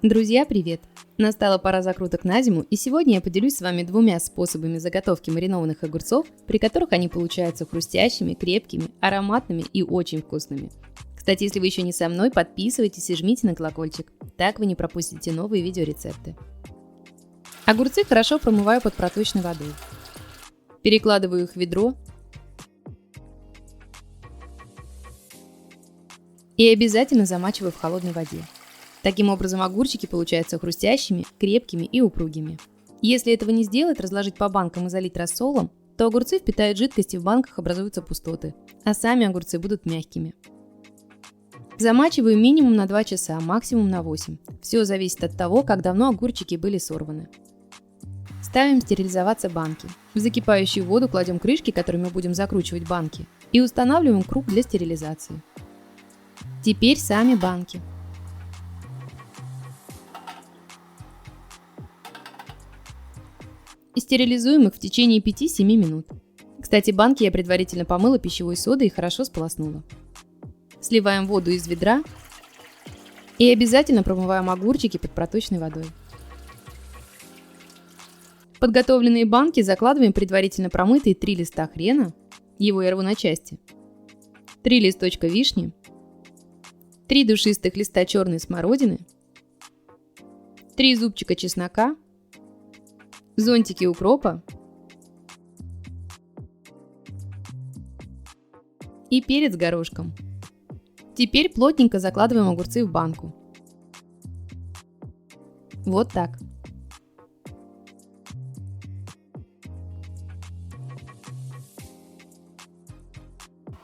Друзья, привет! Настала пора закруток на зиму, и сегодня я поделюсь с вами двумя способами заготовки маринованных огурцов, при которых они получаются хрустящими, крепкими, ароматными и очень вкусными. Кстати, если вы еще не со мной, подписывайтесь и жмите на колокольчик, так вы не пропустите новые видеорецепты. Огурцы хорошо промываю под проточной водой. Перекладываю их в ведро и обязательно замачиваю в холодной воде. Таким образом, огурчики получаются хрустящими, крепкими и упругими. Если этого не сделать, разложить по банкам и залить рассолом, то огурцы впитают жидкость и в банках образуются пустоты, а сами огурцы будут мягкими. Замачиваю минимум на 2 часа, максимум на 8. Все зависит от того, как давно огурчики были сорваны. Ставим стерилизоваться банки. В закипающую воду кладем крышки, которыми будем закручивать банки, и устанавливаем круг для стерилизации. Теперь сами банки. И стерилизуем их в течение 5-7 минут. Кстати, банки я предварительно помыла пищевой содой и хорошо сполоснула. Сливаем воду из ведра и обязательно промываем огурчики под проточной водой. В подготовленные банки закладываем предварительно промытые 3 листа хрена, его я рву на части, 3 листочка вишни, 3 душистых листа черной смородины, 3 зубчика чеснока, зонтики укропа и перец горошком. Теперь плотненько закладываем огурцы в банку. Вот так.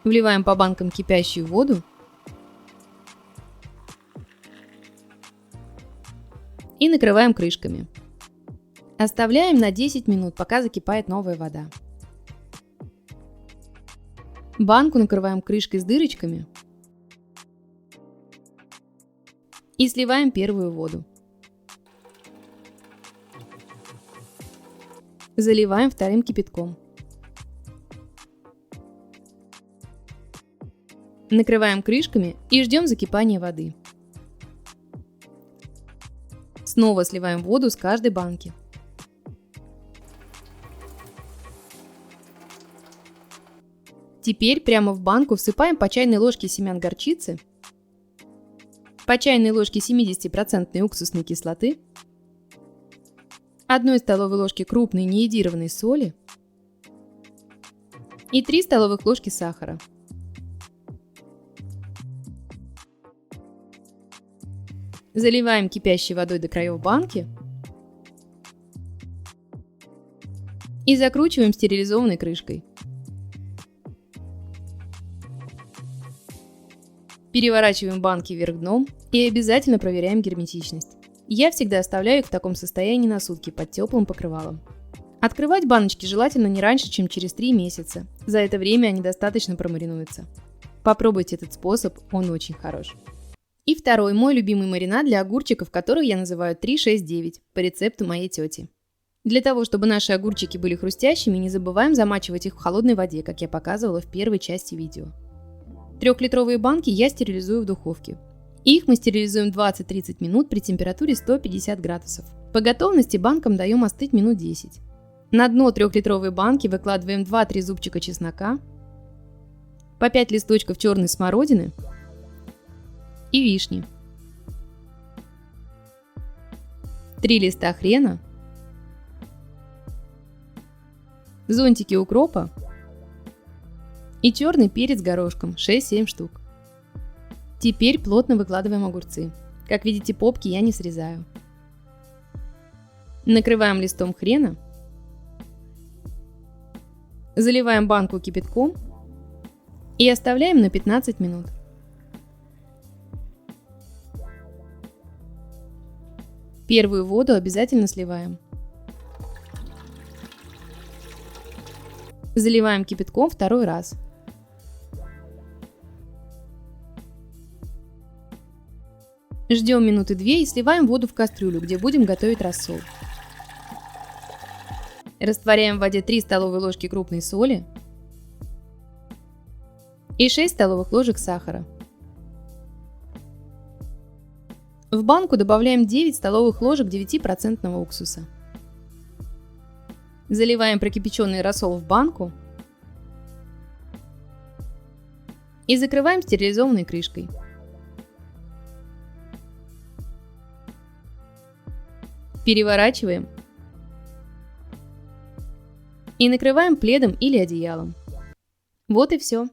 Вливаем по банкам кипящую воду и накрываем крышками. Оставляем на 10 минут, пока закипает новая вода. Банку накрываем крышкой с дырочками и сливаем первую воду. Заливаем вторым кипятком. Накрываем крышками и ждем закипания воды. Снова сливаем воду с каждой банки. Теперь прямо в банку всыпаем по чайной ложке семян горчицы, по чайной ложке 70% уксусной кислоты, 1 столовой ложки крупной неиодированной соли и 3 столовых ложки сахара. Заливаем кипящей водой до краев банки и закручиваем стерилизованной крышкой. Переворачиваем банки вверх дном и обязательно проверяем герметичность. Я всегда оставляю их в таком состоянии на сутки под теплым покрывалом. Открывать баночки желательно не раньше, чем через 3 месяца. За это время они достаточно промаринуются. Попробуйте этот способ, он очень хорош. И второй мой любимый маринад для огурчиков, который я называю 3-6-9 по рецепту моей тети. Для того, чтобы наши огурчики были хрустящими, не забываем замачивать их в холодной воде, как я показывала в первой части видео. 3-литровые банки я стерилизую в духовке. Их мы стерилизуем 20-30 минут при температуре 150 градусов. По готовности банкам даем остыть минут 10. На дно 3-литровой банки выкладываем 2-3 зубчика чеснока, по 5 листочков черной смородины и вишни, 3 листа хрена, зонтики укропа и черный перец горошком 6-7 штук. Теперь плотно выкладываем огурцы. Как видите, попки я не срезаю. Накрываем листом хрена, заливаем банку кипятком и оставляем на 15 минут. Первую воду обязательно сливаем. Заливаем кипятком второй раз. Ждем минуты 2 и сливаем воду в кастрюлю, где будем готовить рассол. Растворяем в воде 3 столовые ложки крупной соли и 6 столовых ложек сахара. В банку добавляем 9 столовых ложек 9% уксуса. Заливаем прокипяченный рассол в банку и закрываем стерилизованной крышкой. Переворачиваем и накрываем пледом или одеялом. Вот и все.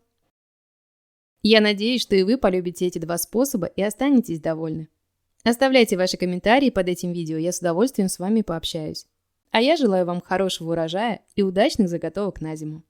Я надеюсь, что и вы полюбите эти два способа и останетесь довольны. Оставляйте ваши комментарии под этим видео, я с удовольствием с вами пообщаюсь. А я желаю вам хорошего урожая и удачных заготовок на зиму.